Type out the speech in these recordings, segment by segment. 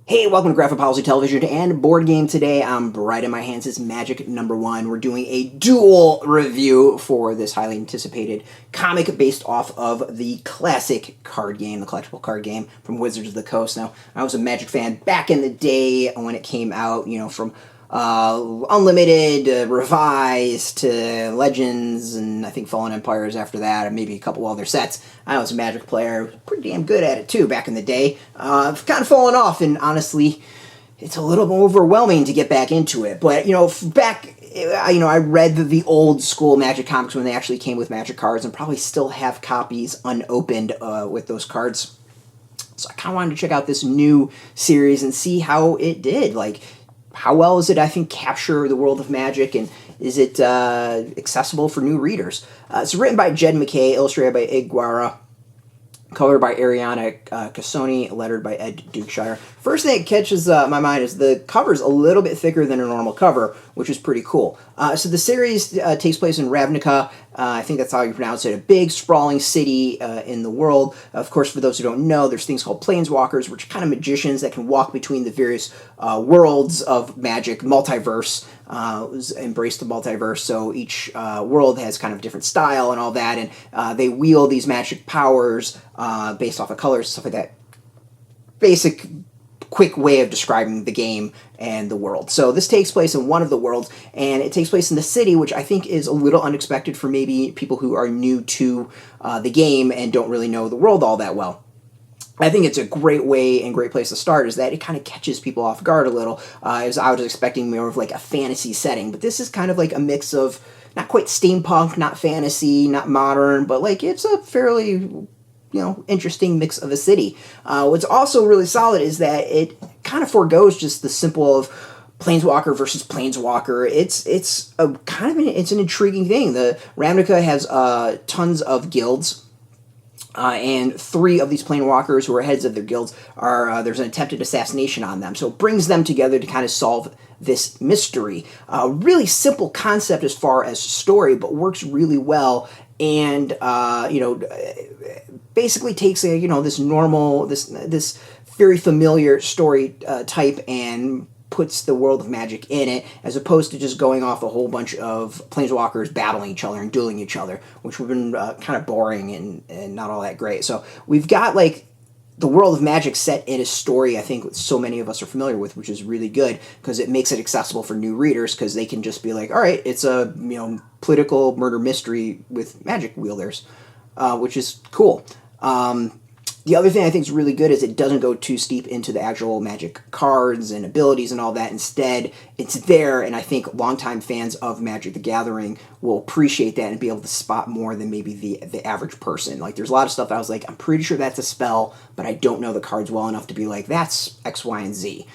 Hey, welcome to Graphic Policy Television and Board Game. Today, I'm right in my hands is Magic #1. We're doing a dual review for this highly anticipated comic based off of the classic card game, the collectible card game from Wizards of the Coast. Now, I was a Magic fan back in the day when it came out, from Unlimited, Revised, to Legends, and I think Fallen Empires after that, and maybe a couple other sets. I was a Magic player, pretty damn good at it too back in the day. I've kind of fallen off, and honestly, it's a little overwhelming to get back into it. But, I read the old school Magic comics when they actually came with Magic cards, and probably still have copies unopened with those cards. So I kind of wanted to check out this new series and see how it did. How well is it, I think, capture the world of Magic, and is it accessible for new readers? It's written by Jed MacKay, illustrated by Guara, colored by Arianna, Consonni, lettered by Dukeshire. First thing that catches my mind is the cover's a little bit thicker than a normal cover, which is pretty cool. So the series takes place in Ravnica. I think that's how you pronounce it. A big, sprawling city in the world. Of course, for those who don't know, there's things called planeswalkers, which are kind of magicians that can walk between the various worlds of Magic, multiverse. Embrace the multiverse, so each world has kind of different style and all that, and they wield these magic powers based off of colors, stuff like that. Basic, quick way of describing the game and the world. So this takes place in one of the worlds, and it takes place in the city, which I think is a little unexpected for maybe people who are new to the game and don't really know the world all that well. I think it's a great way and great place to start is that it kind of catches people off guard a little. As I was expecting more of like a fantasy setting, but this is kind of like a mix of not quite steampunk, not fantasy, not modern, but it's a fairly interesting mix of a city. What's also really solid is that it kind of forgoes just the simple of Planeswalker versus Planeswalker. It's a kind of it's an intriguing thing. The Ravnica has tons of guilds. And 3 of these planewalkers who are heads of their guilds there's an attempted assassination on them. So it brings them together to kind of solve this mystery. Really simple concept as far as story, but works really well. And, basically takes this very familiar story type and puts the world of Magic in it, as opposed to just going off a whole bunch of planeswalkers battling each other and dueling each other, which would have been kind of boring and not all that great. So we've got the world of Magic set in a story I think so many of us are familiar with, which is really good because it makes it accessible for new readers, because they can just be like, all right, it's a political murder mystery with magic wielders, which is cool. The other thing I think is really good is it doesn't go too steep into the actual Magic cards and abilities and all that. Instead, it's there, and I think longtime fans of Magic the Gathering will appreciate that and be able to spot more than maybe the average person. There's a lot of stuff I was like, I'm pretty sure that's a spell, but I don't know the cards well enough to be like, that's X, Y, and Z,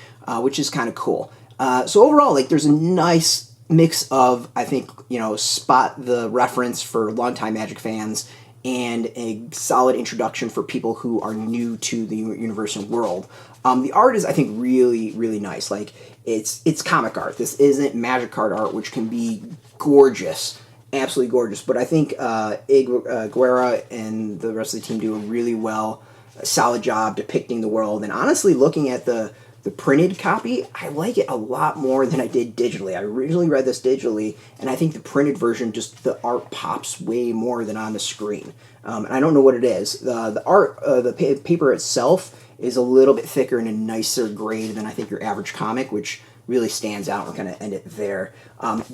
which is kind of cool. So overall, there's a nice mix of, I think, spot the reference for longtime Magic fans and a solid introduction for people who are new to the universe and world. The art is, I think, really, really nice. It's comic art. This isn't Magic card art, which can be gorgeous, absolutely gorgeous. But I think Guara and the rest of the team do a solid job depicting the world. And honestly, looking at the printed copy, I like it a lot more than I did digitally. I originally read this digitally, and I think the printed version, just the art pops way more than on the screen. And I don't know what it is. The art, the paper itself is a little bit thicker and a nicer grade than I think your average comic, which really stands out. We're going to end it there.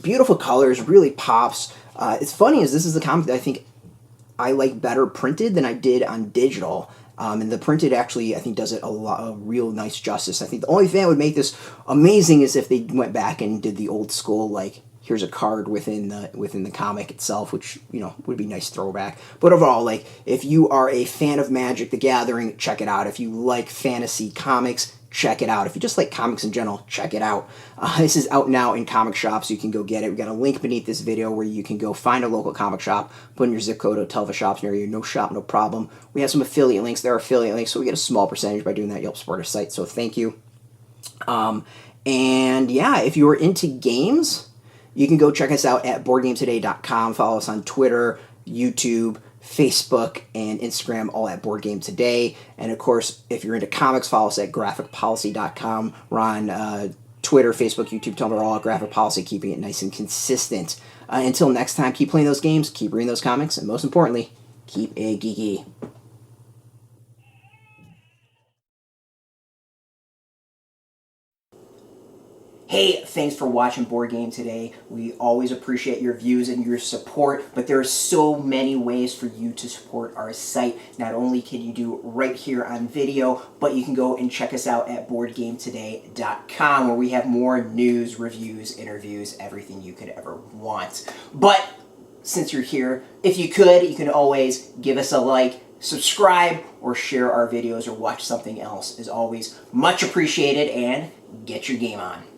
Beautiful colors, really pops. It's funny is this is the comic that I think I like better printed than I did on digital. And the printed actually, I think, does it a real nice justice. I think the only thing that would make this amazing is if they went back and did the old school, here's a card within the comic itself, which, would be a nice throwback. But overall, if you are a fan of Magic the Gathering, check it out. If you like fantasy comics, check it out. If you just like comics in general, check it out. This is out now in comic shops. You can go get it. We've got a link beneath this video where you can go find a local comic shop, put in your zip code, tell the shops near you. No shop, no problem. We have some affiliate links. There are affiliate links, so we get a small percentage by doing that. You help support our site, so thank you. And yeah, if you are into games, you can go check us out at boardgametoday.com. Follow us on Twitter, YouTube, Facebook, and Instagram, all at Board Game Today. And of course, if you're into comics, follow us at graphicpolicy.com. We're on Twitter, Facebook, YouTube, Tumblr, all at Graphic Policy, keeping it nice and consistent. Until next time, keep playing those games, keep reading those comics, and most importantly, keep it geeky. Hey, thanks for watching Board Game Today. We always appreciate your views and your support, but there are so many ways for you to support our site. Not only can you do it right here on video, but you can go and check us out at BoardGameToday.com, where we have more news, reviews, interviews, everything you could ever want. But since you're here, if you could, you can always give us a like, subscribe, or share our videos or watch something else. Is always much appreciated, and get your game on.